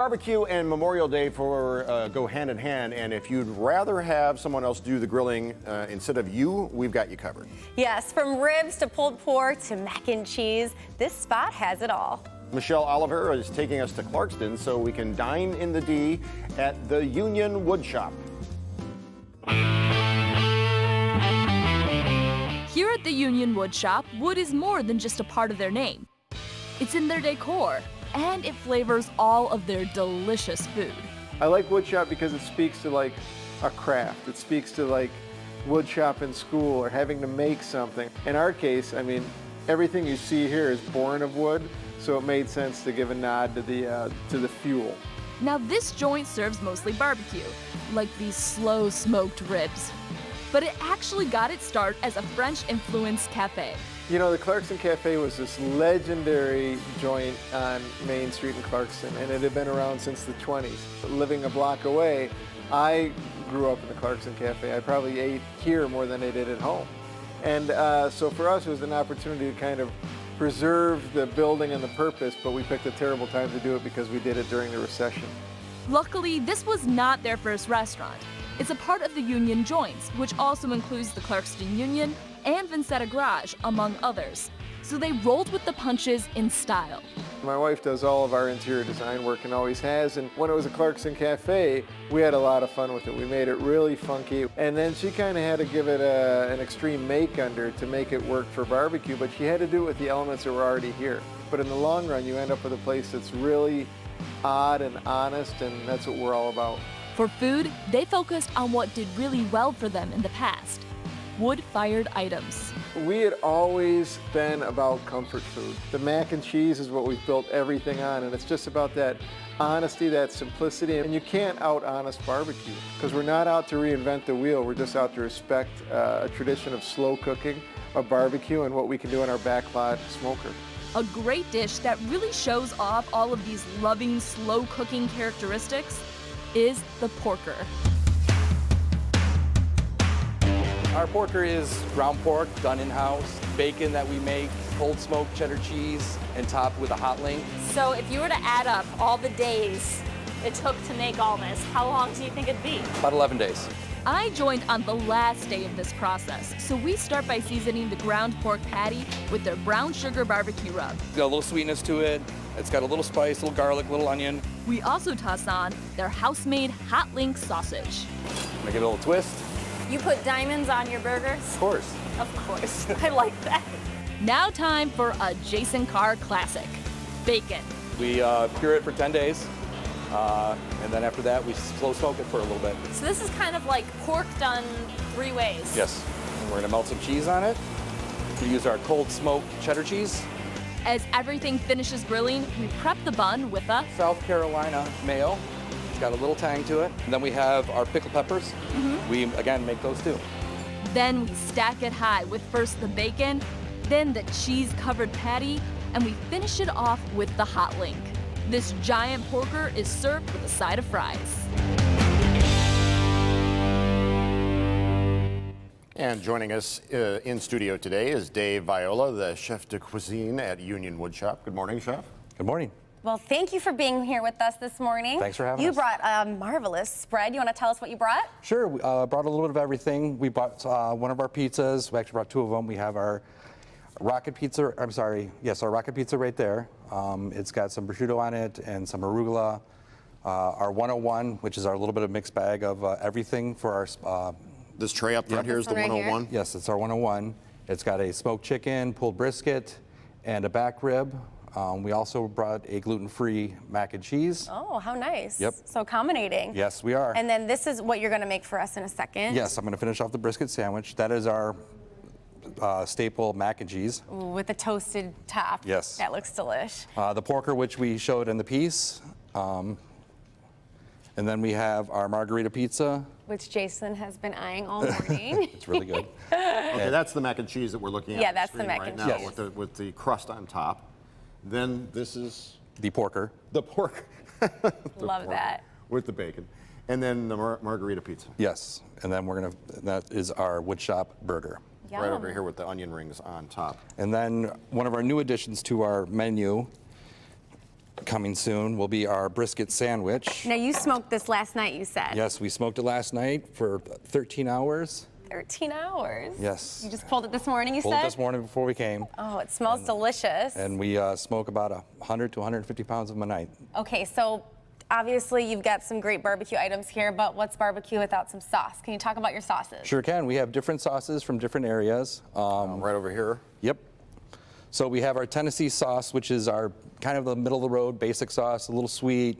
Barbecue and Memorial Day go hand in hand, and if you'd rather have someone else do the grilling instead of you, we've got you covered. Yes, from ribs to pulled pork to mac and cheese, this spot has it all. Michelle Oliver is taking us to Clarkson so we can dine in the D at the Union Woodshop. Here at the Union Woodshop, wood is more than just a part of their name. It's in their decor, and it flavors all of their delicious food. I like woodshop because it speaks to like a craft. It speaks to like woodshop in school or having to make something. In our case, I mean, everything you see here is born of wood, so it made sense to give a nod to the fuel. Now this joint serves mostly barbecue, like these slow smoked ribs. But it actually got its start as a French-influenced cafe. You know, the Clarkson Cafe was this legendary joint on Main Street in Clarkson, and it had been around since the 20s. Living a block away, I grew up in the Clarkson Cafe. I probably ate here more than I did at home. And so for us, it was an opportunity to kind of preserve the building and the purpose, but we picked a terrible time to do it because we did it during the recession. Luckily, this was not their first restaurant. It's a part of the Union Joints, which also includes the Clarkson Union and Vincetta Garage, among others. So they rolled with the punches in style. My wife does all of our interior design work and always has, and when it was a Clarkson Cafe, we had a lot of fun with it. We made it really funky, and then she kind of had to give it an extreme make under to make it work for barbecue, but she had to do it with the elements that were already here. But in the long run, you end up with a place that's really odd and honest, and that's what we're all about. For food, they focused on what did really well for them in the past: wood-fired items. We had always been about comfort food. The mac and cheese is what we've built everything on, and it's just about that honesty, that simplicity, and you can't out-honest barbecue, because we're not out to reinvent the wheel, we're just out to respect a tradition of slow cooking, of barbecue, and what we can do in our backlot smoker. A great dish that really shows off all of these loving, slow cooking characteristics is the porker. Our porker is ground pork done in-house, bacon that we make, cold smoked cheddar cheese, and topped with a hot link. So if you were to add up all the days it took to make all this, how long do you think it'd be? About 11 days. I joined on the last day of this process, so we start by seasoning the ground pork patty with their brown sugar barbecue rub. Got a little sweetness to it. It's got a little spice, a little garlic, a little onion. We also toss on their house-made hot link sausage. Make it a little twist. You put diamonds on your burgers? Of course. Of course. I like that. Now time for a Jason Carr classic: bacon. We cure it for 10 days, and then after that, we slow smoke it for a little bit. So this is kind of like pork done 3 ways. Yes. And we're gonna melt some cheese on it. We use our cold smoked cheddar cheese. As everything finishes grilling, we prep the bun with a South Carolina mayo. It's got a little tang to it. And then we have our pickled peppers. We, again, make those too. Then we stack it high with first the bacon, then the cheese-covered patty, and we finish it off with the hot link. This giant porker is served with a side of fries. And joining us in studio today is Dave Viola, the chef de cuisine at Union Woodshop. Good morning, chef. Good morning. Well, thank you for being here with us this morning. Thanks for having you us. You brought a marvelous spread. You want to tell us what you brought? Sure, we brought a little bit of everything. We brought one of our pizzas. We actually brought 2 of them. We have our rocket pizza, our rocket pizza right there. It's got some prosciutto on it and some arugula. Our 101, which is our little bit of mixed bag of everything for our... This tray up front here is the This one right 101? Yes, it's our 101. It's got a smoked chicken, pulled brisket, and a back rib. We also brought a gluten-free mac and cheese. Oh, how nice. Yep. So accommodating. Yes, we are. And then this is what you're going to make for us in a second. Yes, I'm going to finish off the brisket sandwich. That is our staple mac and cheese. Ooh, with a toasted top. Yes. That looks delish. The porker, which we showed in the piece. And then we have our margarita pizza. Which Jason has been eyeing all morning. It's really good. Okay, that's the mac and cheese that we're looking at. Yeah, on that's the screen mac right and now cheese. with the crust on top. Then this is The porker. the pork. Love that. With the bacon. And then the margarita pizza. Yes. And then that is our woodshop burger. Yum. Right over here with the onion rings on top. And then one of our new additions to our menu coming soon will be our brisket sandwich. Now, you smoked this last night, you said. Yes, we smoked it last night for 13 hours. 13 hours. Yes. You just pulled it this morning, you Pulled said? it this morning before we came. Oh, it smells delicious. And we smoke about 100 to 150 pounds of them a night. Okay, so obviously you've got some great barbecue items here, but what's barbecue without some sauce? Can you talk about your sauces? Sure can. We have different sauces from different areas. Right over here. Yep. So we have our Tennessee sauce, which is our kind of the middle of the road basic sauce, a little sweet,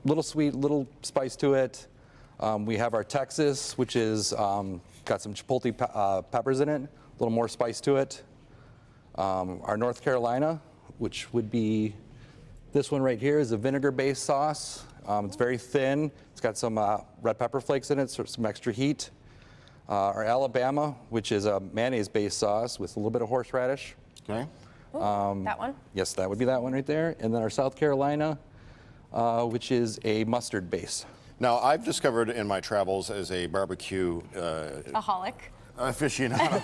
little spice to it. We have our Texas, which is got some chipotle peppers in it, a little more spice to it. Our North Carolina, which would be this one right here, is a vinegar-based sauce. It's very thin. It's got some red pepper flakes in it, so some extra heat. Our Alabama, which is a mayonnaise-based sauce with a little bit of horseradish. Okay. That one? Yes, that would be that one right there. And then our South Carolina, which is a mustard base. Now, I've discovered in my travels as a barbecue Aholic. aficionado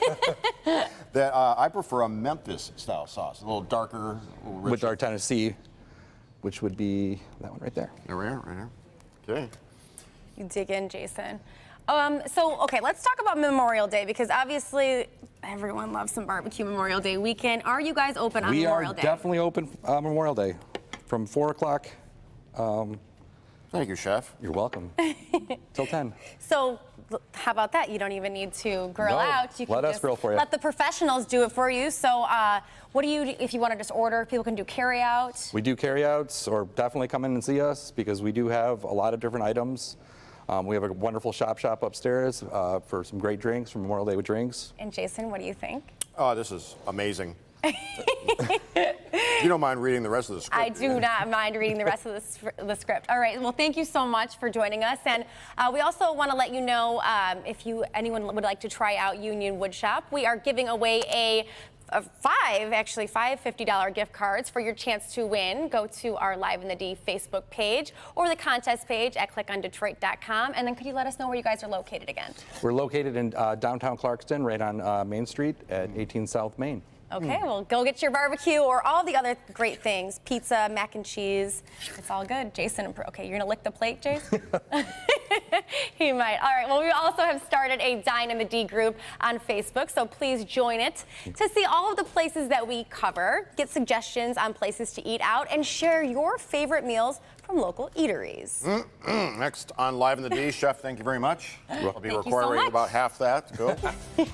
that I prefer a Memphis-style sauce, a little darker, a little richer. With our Tennessee, which would be that one right there. There we are, right here. Okay. You dig in, Jason. Okay, let's talk about Memorial Day, because obviously everyone loves some barbecue Memorial Day weekend. Are you guys open on We Memorial are Day? definitely open Memorial Day from 4 o'clock. Thank you, Chef. You're welcome. Till 10. So how about that? You don't even need to grill No, out. You can let us just grill for you. Let the professionals do it for you. So what do you, if you want to just order, people can do carry out? We do carryouts, or definitely come in and see us, because we do have a lot of different items. We have a wonderful shop upstairs for some great drinks from Memorial Day with drinks. And Jason, what do you think? Oh, this is amazing. You don't mind reading the rest of the script? I do not mind reading the rest of the script. All right. Well, thank you so much for joining us. And we also want to let you know if anyone would like to try out Union Woodshop, we are giving away five $50 gift cards for your chance to win. Go to our Live in the D Facebook page or the contest page at clickondetroit.com. And then could you let us know where you guys are located again? We're located in downtown Clarkson, right on Main Street at 18 South Main. Okay, well, go get your barbecue or all the other great things. Pizza, mac and cheese. It's all good. Jason, okay, you're going to lick the plate, Jason? He might. All right, well, we also have started a Dine in the D group on Facebook, so please join it to see all of the places that we cover, get suggestions on places to eat out, and share your favorite meals from local eateries. Next on Live in the D, Chef, thank you very much. I'll be Thank you so requiring much. about half that to go.